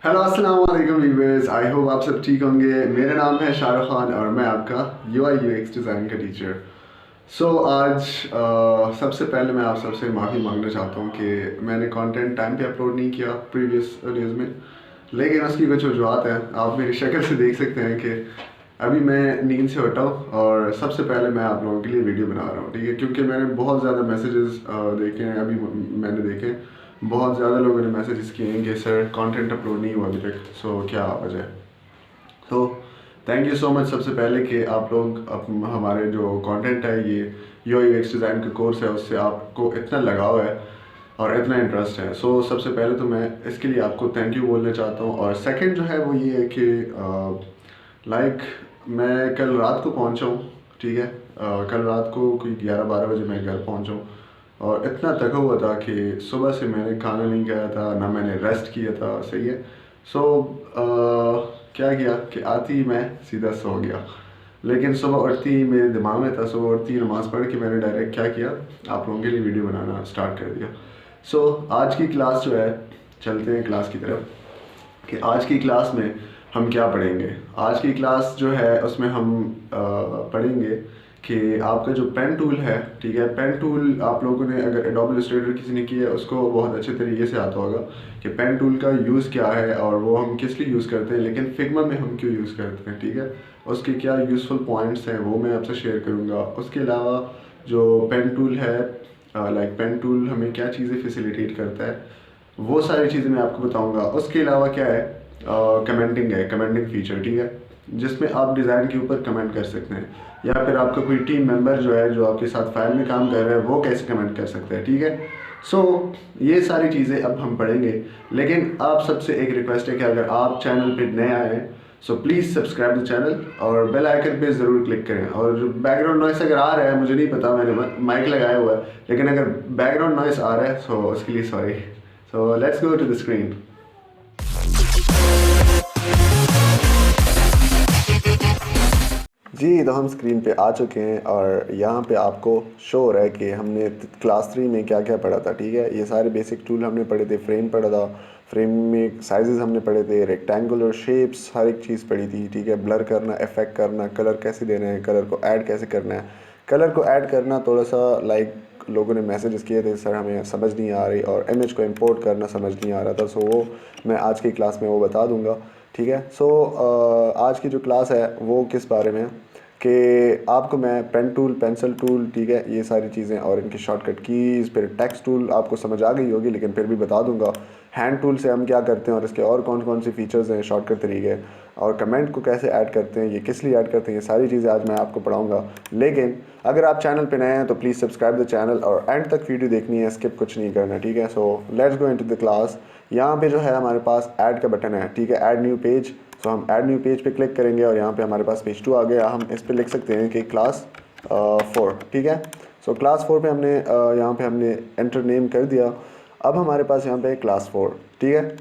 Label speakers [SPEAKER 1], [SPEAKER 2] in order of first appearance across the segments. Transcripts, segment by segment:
[SPEAKER 1] Hello अस्सलाम वालेकुम viewers. I hope आप सब ठीक होंगे। मेरा नाम है शाहरुख खान और मैं आपका यूआई यूएक्स डिज़ाइन का टीचर। आज सबसे पहले मैं आप सबसे माफ़ी मांगना चाहता हूँ कि मैंने कंटेंट टाइम पे अपलोड नहीं किया प्रीवियस डेज़ में, लेकिन उसकी कुछ वजूहत हैं। आप मेरी शक्ल से देख सकते हैं कि अभी मैं नींद से उठा हूँ और सबसे पहले मैं आप लोगों के लिए वीडियो बना रहा हूँ, ठीक है। क्योंकि मैंने बहुत ज़्यादा मैसेजेस देखे हैं, अभी मैंने देखे बहुत ज़्यादा लोगों ने मैसेजेस किए हैं कि सर कंटेंट अपलोड नहीं हुआ अभी तक, सो क्या वजह है। तो थैंक यू सो मच सबसे पहले कि आप लोग हमारे जो कंटेंट है, ये यूआई यूएक्स डिज़ाइन का कोर्स है, उससे आपको इतना लगाव है और इतना इंटरेस्ट है। सबसे पहले तो मैं इसके लिए आपको थैंक यू बोलना चाहता हूँ। और सेकंड जो है वो ये है कि मैं कल रात को पहुँचा हूँ, ठीक है। कल रात को कोई 11-12 बजे मैं घर पहुँचा हूँ और इतना थका हुआ था कि सुबह से मैंने खाना नहीं खाया था, ना मैंने रेस्ट किया था, सही है। सो क्या किया कि आती ही मैं सीधा सो गया। लेकिन सुबह उठती ही मेरे दिमाग में था, सुबह उठती ही नमाज़ पढ़ के मैंने डायरेक्ट क्या किया, आप लोगों के लिए वीडियो बनाना स्टार्ट कर दिया। आज की क्लास जो है, चलते हैं क्लास की तरफ कि आज की क्लास में हम क्या पढ़ेंगे। आज की क्लास जो है उसमें हम पढ़ेंगे कि आपका जो पेन टूल है, ठीक है। पेन टूल आप लोगों ने अगर एडोब इलस्ट्रेटर किसी ने किया है उसको बहुत अच्छे तरीके से आता होगा कि पेन टूल का यूज़ क्या है और वो हम किस लिए यूज़ करते हैं, लेकिन फिग्मा में हम क्यों यूज़ करते हैं, ठीक है। उसके क्या यूज़फुल पॉइंट्स हैं वो मैं आपसे शेयर करूँगा। उसके अलावा जो पेन टूल है, पेन टूल हमें क्या चीज़ें फैसिलिटेट करता है, वो सारी चीज़ें मैं आपको बताऊंगा। उसके अलावा क्या है, कमेंटिंग है, कमेंटिंग फीचर, ठीक है, जिसमें आप डिज़ाइन के ऊपर कमेंट कर सकते हैं, या फिर आपका कोई टीम मेंबर जो है जो आपके साथ फाइल में काम कर रहा है वो कैसे कमेंट कर सकता है, ठीक है। सो ये सारी चीज़ें अब हम पढ़ेंगे। लेकिन आप सबसे एक रिक्वेस्ट है कि अगर आप चैनल पे नए आए हैं so please subscribe the channel और बेल आइकन पे ज़रूर क्लिक करें। और बैकग्राउंड नॉइस अगर आ रहा है, मुझे नहीं पता, मैंने माइक लगाया हुआ है, लेकिन अगर बैकग्राउंड नॉइस आ रहा है सो उसके लिए sorry. Let's go to the screen. जी, तो हम स्क्रीन पे आ चुके हैं और यहाँ पे आपको शो हो रहा है कि हमने क्लास 3 में क्या क्या पढ़ा था, ठीक है। ये सारे बेसिक टूल हमने पढ़े थे, फ्रेम पढ़ा था, फ्रेम में साइजेस हमने पढ़े थे, रेक्टेंगुलर शेप्स हर एक चीज़ पढ़ी थी, ठीक है। ब्लर करना, इफेक्ट करना, कलर कैसे देना है, कलर को ऐड कैसे करना है। कलर को ऐड करना थोड़ा सा लोगों ने मैसेजेस किए थे सर हमें समझ नहीं आ रही, और इमेज को इंपोर्ट करना समझ नहीं आ रहा था। वो मैं आज की क्लास में वो बता दूंगा, ठीक है। आज की जो क्लास है वो किस बारे में है कि आपको मैं पेन टूल, पेंसिल टूल, ठीक है, ये सारी चीज़ें और इनकी शॉर्टकट कीज़, फिर टेक्स्ट टूल आपको समझ आ गई होगी, लेकिन फिर भी बता दूंगा हैंड टूल से हम क्या करते हैं और इसके और कौन कौन सी फीचर्स हैं, शॉर्टकट तरीके, और कमेंट को कैसे ऐड करते हैं, ये किस लिए ऐड करते हैं, ये सारी चीज़ें आज मैं आपको पढ़ाऊँगा। लेकिन अगर आप चैनल पे नए हैं तो प्लीज़ सब्सक्राइब द चैनल और एंड तक वीडियो देखनी है, स्किप कुछ नहीं करना, ठीक है। Let's go into the class. यहाँ पे जो है हमारे पास ऐड का बटन है, ठीक है, ऐड न्यू पेज। हम ऐड न्यू पेज पे क्लिक करेंगे और यहाँ पे हमारे पास पेज 2 आ गया। हम इस पे लिख सकते हैं कि क्लास 4, ठीक है। क्लास 4 पे हमने यहाँ पे हमने एंटर नेम कर दिया। अब हमारे पास यहाँ पे क्लास 4, ठीक है।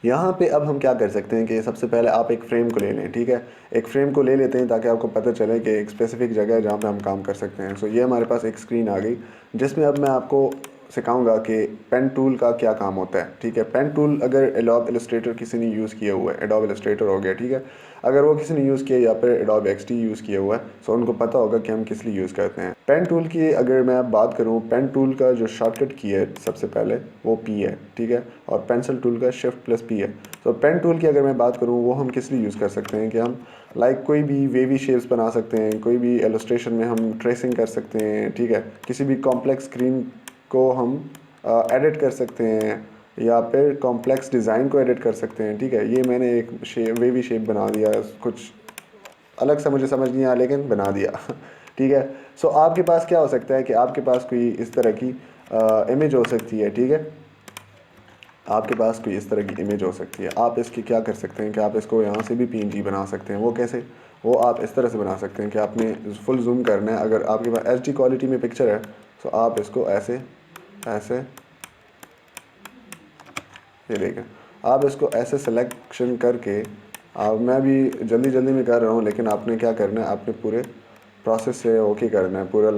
[SPEAKER 1] यहाँ पे अब हम क्या कर सकते हैं कि सबसे पहले आप एक फ्रेम को ले लें, ठीक है। एक फ्रेम को ले लेते हैं ताकि आपको पता चले कि एक स्पेसिफिक जगह है जहाँ पे हम काम कर सकते हैं। ये हमारे पास एक स्क्रीन आ गई जिसमें अब मैं आपको सिखाऊंगा कि पेन टूल का क्या काम होता है, ठीक है। पेन टूल अगर एडोब इलस्ट्रेटर किसी ने यूज़ किया हुआ है, एडोब इलस्ट्रेटर हो गया, ठीक है, अगर वो किसी ने यूज़ किया या फिर एडोब एक्सटी यूज़ किया हुआ है तो उनको पता होगा कि हम किस लिए यूज़ करते हैं। पेन टूल की अगर मैं अब बात करूँ, पेन टूल का जो शॉर्टकट की है सबसे पहले वो पी है, ठीक है, और पेंसिल टूल का शिफ्ट+P है। पेन टूल की अगर मैं बात करूँ वो हम किस लिए यूज़ कर सकते हैं कि हम कोई भी वेवी शेप्स बना सकते हैं, कोई भी इलस्ट्रेशन में हम ट्रेसिंग कर सकते हैं, ठीक है, किसी भी कॉम्प्लेक्स स्क्रीन को हम एडिट कर सकते हैं या फिर कॉम्प्लेक्स डिज़ाइन को एडिट कर सकते हैं, ठीक है। ये मैंने एक वेवी शेप बना दिया, कुछ अलग सा मुझे समझ नहीं आया लेकिन बना दिया ठीक है। आपके पास क्या हो सकता है कि आपके पास कोई इस तरह की इमेज हो सकती है, ठीक है, आपके पास कोई इस तरह की इमेज हो सकती है। आप इसकी क्या कर सकते हैं कि आप इसको यहाँ से भी पीएनजी बना सकते हैं। वो कैसे, वो आप इस तरह से बना सकते हैं कि आपने फुल जूम करना है, अगर आपके पास एचडी क्वालिटी में पिक्चर है तो आप इसको ऐसे ऐसे, ये देखें, आप इसको ऐसे सिलेक्शन करके, आप, मैं भी जल्दी जल्दी में कर रहा हूँ लेकिन आपने क्या करना है, आपने पूरे प्रोसेस से ओके करना है, पूरा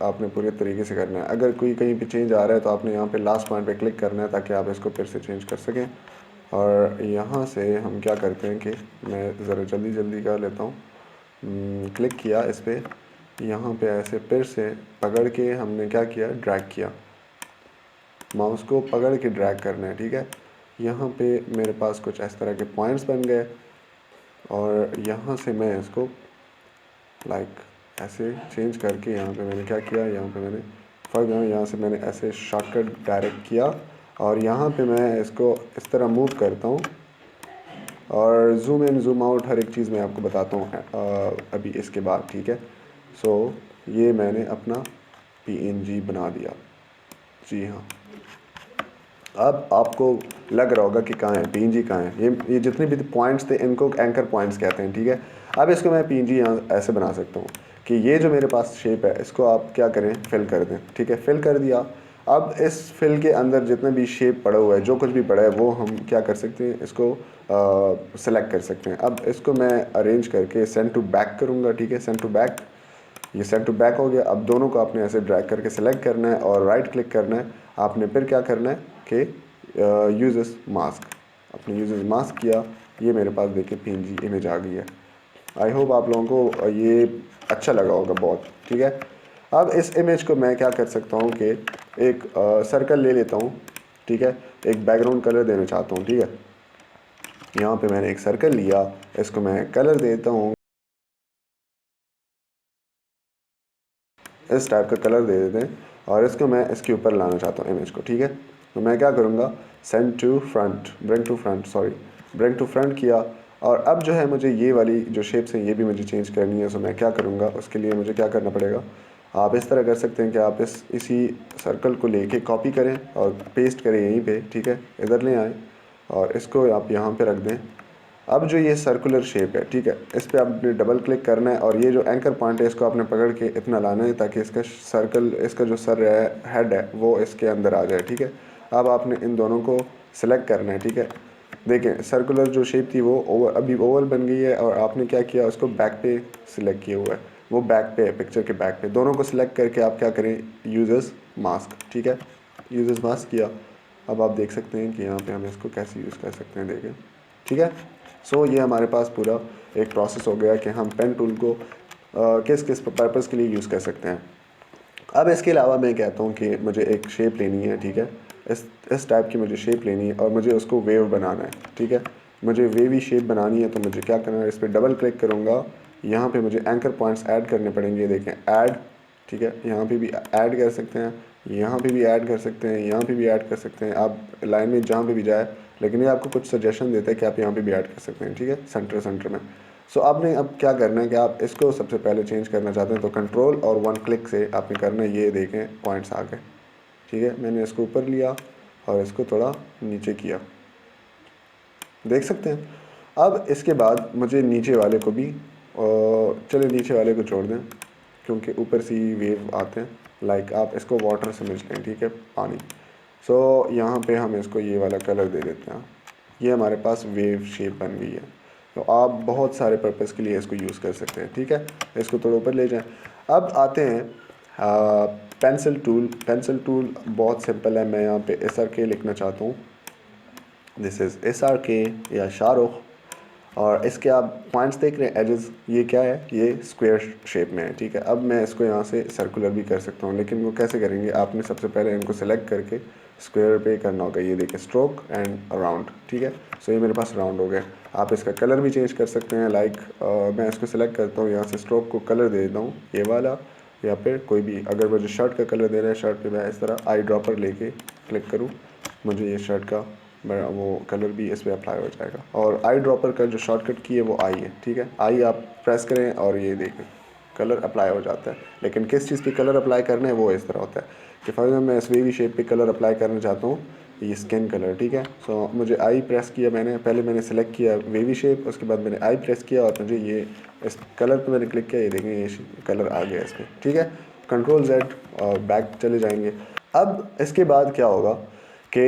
[SPEAKER 1] आपने पूरे तरीके से करना है। अगर कोई कहीं पे चेंज आ रहा है तो आपने यहाँ पे लास्ट पॉइंट पे क्लिक करना है ताकि आप इसको फिर से चेंज कर सकें। और यहाँ से हम क्या करते हैं कि मैं ज़रा जल्दी कर लेता हूँ। क्लिक किया इस पर, यहाँ पे ऐसे फिर से पकड़ के हमने क्या किया, ड्रैग किया, माउस को पकड़ के ड्रैग करना है, ठीक है। यहाँ पे मेरे पास कुछ इस तरह के पॉइंट्स बन गए और यहाँ से मैं इसको लाइक ऐसे चेंज करके यहाँ पे मैंने क्या किया, यहाँ पे मैंने फॉर एग्जाम्पल यहाँ से मैंने ऐसे शॉर्टकट डायरेक्ट किया और यहाँ पे मैं इसको इस तरह मूव करता हूँ और जूम इन जूम आउट हर एक चीज़ मैं आपको बताता हूँ अभी इसके बाद, ठीक है। सो ये मैंने अपना PNG बना दिया, जी हाँ। अब आपको लग रहा होगा कि कहाँ है PNG, कहाँ है ये जितने भी पॉइंट्स थे इनको एंकर पॉइंट्स कहते हैं, ठीक है। अब इसको मैं PNG यहाँ ऐसे बना सकता हूँ कि ये जो मेरे पास शेप है इसको आप क्या करें, फिल कर दें, ठीक है। फिल कर दिया। अब इस फिल के अंदर जितने भी शेप पड़ा हुआ है, जो कुछ भी पड़ा है वो हम क्या कर सकते हैं, इसको सेलेक्ट कर सकते हैं। अब इसको मैं अरेंज करके सेंड टू बैक करूँगा, ठीक है। सेंड टू बैक, ये सेंड टू बैक हो गया। अब दोनों को आपने ऐसे ड्रैग करके सेलेक्ट करना है और राइट क्लिक करना है। आपने फिर क्या करना है कि यूजेस मास्क, आपने यूजेस मास्क किया, ये मेरे पास देखिए PNG इमेज आ गई है। आई होप आप लोगों को ये अच्छा लगा होगा बहुत, ठीक है। अब इस इमेज को मैं क्या कर सकता हूँ कि एक सर्कल ले लेता हूँ, ठीक है। एक बैकग्राउंड कलर देना चाहता हूँ, ठीक है। यहाँ पे मैंने एक सर्कल लिया, इसको मैं कलर देता हूँ, इस टाइप का कलर दे देते हैं और इसको मैं इसके ऊपर लाना चाहता हूँ इमेज को, ठीक है। तो मैं क्या करूँगा, send to front, bring to front किया। और अब जो है मुझे ये वाली जो शेप्स हैं ये भी मुझे चेंज करनी है। सो मैं क्या करूँगा, उसके लिए मुझे क्या करना पड़ेगा, आप इस तरह कर सकते हैं कि आप इसी सर्कल को लेके कॉपी करें और पेस्ट करें यहीं पे, ठीक है। इधर ले आएँ और इसको आप यहाँ पे रख दें। अब जो ये सर्कुलर शेप है, ठीक है, इस पर आपने डबल क्लिक करना है और ये जो एंकर पॉइंट है इसको आपने पकड़ के इतना लाना है ताकि इसका सर्कल, इसका जो सर है, हेड है, वो इसके अंदर आ जाए, ठीक है। अब आपने इन दोनों को सिलेक्ट करना है, ठीक है। देखें सर्कुलर जो शेप थी वो अभी ओवल बन गई है और आपने क्या किया, उसको बैक पे सिलेक्ट किया हुआ है, वो बैक पे है, पिक्चर के बैक पे। दोनों को सिलेक्ट करके आप क्या करें, यूजर्स मास्क, ठीक है, यूजर्स मास्क किया। अब आप देख सकते हैं कि यहाँ पे हम इसको कैसे यूज़ कर सकते हैं, देखें, ठीक है। सो ये हमारे पास पूरा एक प्रोसेस हो गया कि हम पेन टूल को किस किस पर्पज़ के लिए यूज़ कर सकते हैं। अब इसके अलावा मैं कहता हूँ कि मुझे एक शेप लेनी है, ठीक है। इस टाइप की मुझे शेप लेनी है और मुझे उसको वेव बनाना है, ठीक है। मुझे वेवी शेप बनानी है तो मुझे क्या करना है, इस पर डबल क्लिक करूँगा। यहाँ पे मुझे एंकर पॉइंट्स ऐड करने पड़ेंगे, देखें ऐड, ठीक है। यहाँ पे भी ऐड कर सकते हैं, यहाँ पे भी ऐड कर सकते हैं, यहाँ पे भी ऐड कर सकते हैं, आप लाइन में जहाँ पे भी जाए। लेकिन ये आपको कुछ सजेशन देता है कि आप यहाँ पे भी ऐड कर सकते हैं, ठीक है, सेंटर में। सो आपने अब क्या करना है कि आप इसको सबसे पहले चेंज करना चाहते हैं तो कंट्रोल और 1 क्लिक से आपने करना है, ये देखें पॉइंट्स आ गए, ठीक है। मैंने इसको ऊपर लिया और इसको थोड़ा नीचे किया, देख सकते हैं। अब इसके बाद मुझे नीचे वाले को भी, चलिए नीचे वाले को छोड़ दें क्योंकि ऊपर से ही वेव आते हैं। लाइक आप इसको वाटर समझ लें, ठीक है, पानी। सो यहाँ पे हम इसको ये वाला कलर दे देते हैं, ये हमारे पास वेव शेप बन गई है। तो आप बहुत सारे पर्पज़ के लिए इसको यूज़ कर सकते हैं, ठीक है। इसको थोड़ा ऊपर ले जाएं। अब आते हैं पेंसिल टूल बहुत सिंपल है। मैं यहाँ पे SRK लिखना चाहता हूँ, दिस इज़ SRK या शाहरुख। और इसके आप पॉइंट्स देख रहे हैं, एजेस, ये क्या है, ये स्क्वायर शेप में है, ठीक है। अब मैं इसको यहाँ से सर्कुलर भी कर सकता हूँ, लेकिन वो कैसे करेंगे, आपने सबसे पहले इनको सेलेक्ट करके स्क्वायर पे करना होगा। ये देखिए स्ट्रोक एंड राउंड, ठीक है। सो ये मेरे पास राउंड हो गया। आप इसका कलर भी चेंज कर सकते हैं, लाइक मैं इसको सेलेक्ट करता हूँ, यहाँ से स्ट्रोक को कलर दे देता हूँ ये वाला, या फिर कोई भी। अगर मुझे शर्ट का कलर देना है, शर्ट पे मैं इस तरह आई ड्रॉपर लेके क्लिक करूँ, मुझे ये शर्ट का वो कलर भी इस पर अप्लाई हो जाएगा। और आई ड्रॉपर का जो शॉर्टकट की है वो आई है, ठीक है। आई आप प्रेस करें और ये देखें कलर अप्लाई हो जाता है। लेकिन किस चीज़ पे कलर अप्लाई करना है वो इस तरह होता है कि फॉर एग्जाम्पल मैं इस वेवी शेप पे कलर अप्लाई करना चाहता हूँ, ये स्किन कलर, ठीक है। सो मुझे आई प्रेस किया, पहले मैंने सेलेक्ट किया वेवी शेप, उसके बाद मैंने आई प्रेस किया और मुझे ये इस कलर पे मैंने क्लिक किया, ये देखें ये कलर आ गया इस पर, ठीक है। कंट्रोल Z और बैक चले जाएंगे। अब इसके बाद क्या होगा कि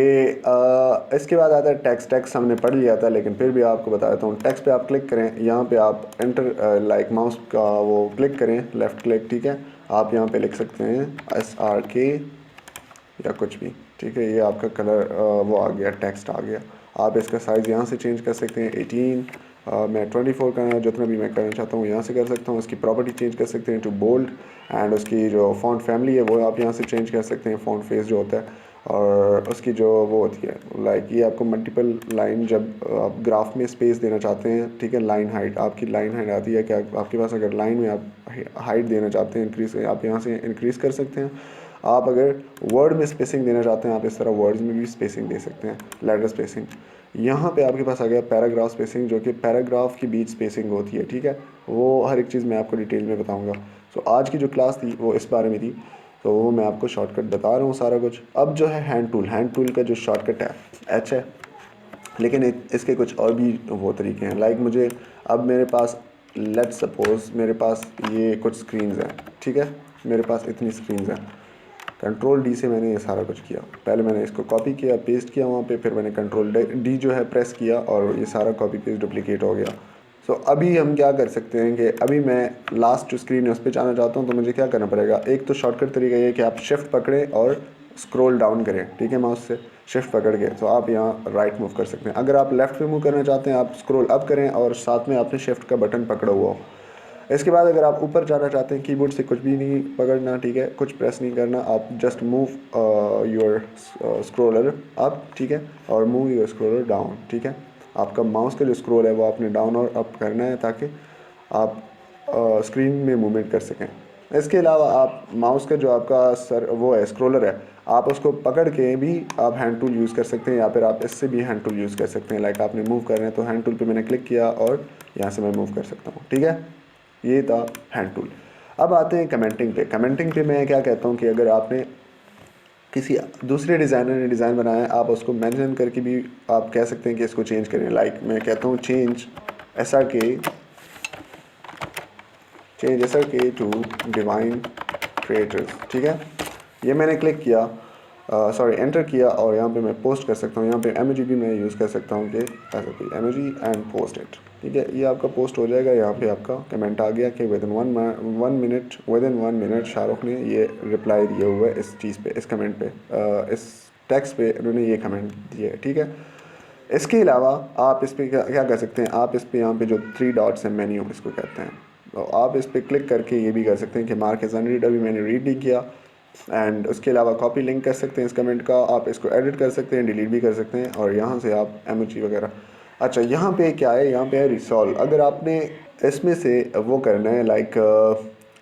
[SPEAKER 1] इसके बाद आता है टेक्स्ट हमने पढ़ लिया था, लेकिन फिर भी आपको बता देता हूँ। टेक्स्ट पे आप क्लिक करें, यहाँ पे आप एंटर लाइक माउस का वो क्लिक करें, लेफ़्ट क्लिक, ठीक है। आप यहाँ पे लिख सकते हैं SRK या कुछ भी, ठीक है। ये आपका कलर वो आ गया, टेक्स्ट आ गया। आप इसका साइज़ यहाँ से चेंज कर सकते हैं 18, मैं 24 करना, जितना भी मैं करना चाहता हूँ यहाँ से कर सकता हूँ। उसकी प्रॉपर्टी चेंज कर सकते हैं टू बोल्ड, एंड उसकी जो फ़ॉन्ट फैमिली है वो आप यहाँ से चेंज कर सकते हैं, फ़ॉन्ट फेस जो होता है। और उसकी जो वो होती है लाइक ये आपको मल्टीपल लाइन, जब आप ग्राफ में स्पेस देना चाहते हैं, ठीक है, लाइन हाइट, आपकी लाइन हाइट आती है कि आपके पास अगर लाइन में आप हाइट देना चाहते हैं इंक्रीज़, आप यहाँ से इंक्रीज़ कर सकते हैं। आप अगर वर्ड में स्पेसिंग देना चाहते हैं, आप इस तरह वर्ड्स में भी स्पेसिंग दे सकते हैं, लेटर स्पेसिंग। यहाँ पे आपके पास आ गया पैराग्राफ स्पेसिंग, जो कि पैराग्राफ की बीच स्पेसिंग होती है, ठीक है। वो हर एक चीज़ मैं आपको डिटेल में बताऊँगा। सो आज की जो क्लास थी वो इस बारे में थी, तो वो मैं आपको शॉर्टकट बता रहा हूँ सारा कुछ। अब जो है हैंड टूल का जो शॉर्टकट है एच है, लेकिन इसके कुछ और भी वो तरीके हैं। लाइक मुझे अब मेरे पास लेट सपोज मेरे पास ये कुछ स्क्रीन्स हैं, ठीक है, मेरे पास इतनी स्क्रीन्स हैं। कंट्रोल डी से मैंने ये सारा कुछ किया, पहले मैंने इसको कॉपी किया, पेस्ट किया वहाँ पे, फिर मैंने कंट्रोल डी जो है प्रेस किया और ये सारा कॉपी पेस्ट डुप्लीकेट हो गया। सो अभी हम क्या कर सकते हैं कि अभी मैं लास्ट जो स्क्रीन है उस पर जाना चाहता हूँ, तो मुझे क्या करना पड़ेगा। एक तो शॉर्टकट तरीका ये है कि आप शिफ्ट पकड़ें और स्क्रॉल डाउन करें, ठीक है, माउस से शिफ्ट पकड़ के, तो आप यहाँ राइट मूव कर सकते हैं। अगर आप लेफ़्ट पे मूव करना चाहते हैं, आप स्क्रॉल अप करें और साथ में आपने शिफ्ट का बटन पकड़ा हुआ हो। इसके बाद अगर आप ऊपर जाना चाहते हैं, कीबोर्ड से कुछ भी नहीं पकड़ना, ठीक है, कुछ प्रेस नहीं करना, आप just move your scroller up, ठीक है, और मूव योर स्क्रॉलर डाउन, ठीक है। आपका माउस का जो स्क्रॉल है वो आपने डाउन और अप करना है ताकि आप स्क्रीन में मूवमेंट कर सकें। इसके अलावा आप माउस का जो आपका सर वो है स्क्रॉलर है, आप उसको पकड़ के भी आप हैंड टूल यूज़ कर सकते हैं, या फिर आप इससे भी हैंड टूल यूज़ कर सकते हैं। लाइक आपने मूव करना है तो हैंड टूल पे मैंने क्लिक किया और यहाँ से मैं मूव कर सकता हूँ, ठीक है। ये था हैंड टूल। अब आते हैं कमेंटिंग पे। कमेंटिंग पे मैं क्या कहता हूँ कि अगर आपने किसी दूसरे डिज़ाइनर ने डिज़ाइन बनाया है, आप उसको मेंशन करके भी आप कह सकते हैं कि इसको चेंज करें। लाइक मैं कहता हूँ change SRK to divine creators, ठीक है। ये मैंने क्लिक किया, एंटर किया, और यहाँ पे मैं पोस्ट कर सकता हूँ। यहाँ पे इमेज भी मैं यूज़ कर सकता हूँ कि SRK image and post it, ठीक है। ये आपका पोस्ट हो जाएगा। यहाँ पे आपका कमेंट आ गया कि with in one minute Shahrukh ने ये रिप्लाई दिया हुआ है इस चीज़ पे, इस कमेंट पे, इस टेक्स्ट पे उन्होंने ये कमेंट दिया है, ठीक है। इसके अलावा आप इस पर क्या कर सकते हैं, आप इस पर यहाँ पे जो 3 डॉट्स हैं, मेन्यू इसको कहते हैं, तो आप इस पर क्लिक करके ये भी कर सकते हैं कि मार्क एज अनरीड, अभी मैंने रीड नहीं किया। एंड उसके अलावा कॉपी लिंक कर सकते हैं इस कमेंट का, आप इसको एडिट कर सकते हैं, डिलीट भी कर सकते हैं, और यहाँ से आप एमओजी वगैरह। अच्छा, यहाँ पे क्या है, यहाँ पे है रिसॉल्व। अगर आपने इसमें से वो करना है, लाइक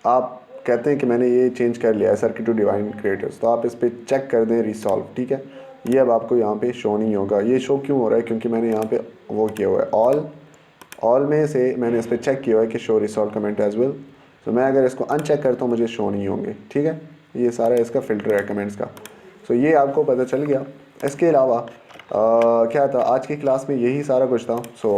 [SPEAKER 1] आप कहते हैं कि मैंने ये चेंज कर लिया है SRK टू डिवाइन क्रिएटर्स, तो आप इस पर चेक कर दें रिसॉल्व, ठीक है। ये अब आपको यहाँ पे शो नहीं होगा। ये शो क्यों हो रहा है, क्योंकि मैंने यहाँ पे वो किया हुआ है ऑल में से मैंने इस पर चेक किया हुआ है कि show resolve comment as well. तो मैं अगर इसको अनचेक करता हूँ मुझे शो नहीं होंगे, ठीक है। ये सारा इसका फ़िल्टर है कमेंट्स का। सो ये आपको पता चल गया। इसके अलावा क्या था आज की क्लास में, यही सारा कुछ था। सो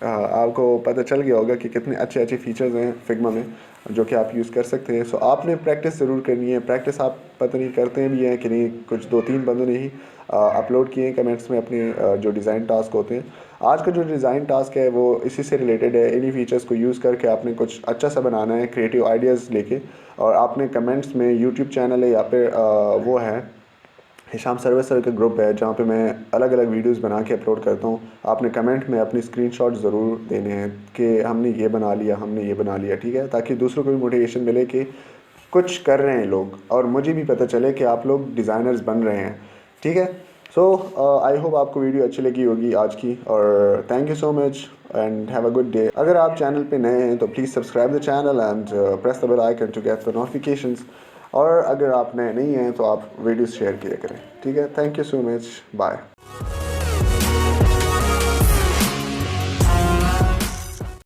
[SPEAKER 1] आपको पता चल गया होगा कि कितने अच्छे अच्छे फीचर्स हैं फिग्मा में जो कि आप यूज़ कर सकते हैं। सो आपने प्रैक्टिस ज़रूर करनी है। प्रैक्टिस आप पता नहीं करते भी हैं कि नहीं, कुछ 2-3 बंदों ने ही अपलोड किए हैं कमेंट्स में अपने जो डिज़ाइन टास्क होते हैं। आज का जो डिज़ाइन टास्क है वो इसी से रिलेटेड है। इन्हीं फीचर्स को यूज़ करके आपने कुछ अच्छा सा बनाना है, क्रिएटिव आइडियाज़ लेके, और आपने कमेंट्स में यूट्यूब चैनल है या फिर वो है हिशाम सर्वर का ग्रुप है जहाँ पे मैं अलग अलग वीडियोस बना के अपलोड करता हूँ। आपने कमेंट में अपनी स्क्रीनशॉट ज़रूर देने हैं कि हमने ये बना लिया, ठीक है, ताकि दूसरों को भी मोटिवेशन मिले कि कुछ कर रहे हैं लोग, और मुझे भी पता चले कि आप लोग डिज़ाइनर्स बन रहे हैं, ठीक है। सो आई होप आपको वीडियो अच्छी लगी होगी आज की, और thank you so much and have a good day. अगर आप चैनल पे नए हैं तो please subscribe the channel and press the bell icon to get the notifications. और अगर आप नए नहीं हैं तो आप वीडियोस शेयर किया करें, ठीक है। Thank you so much, bye.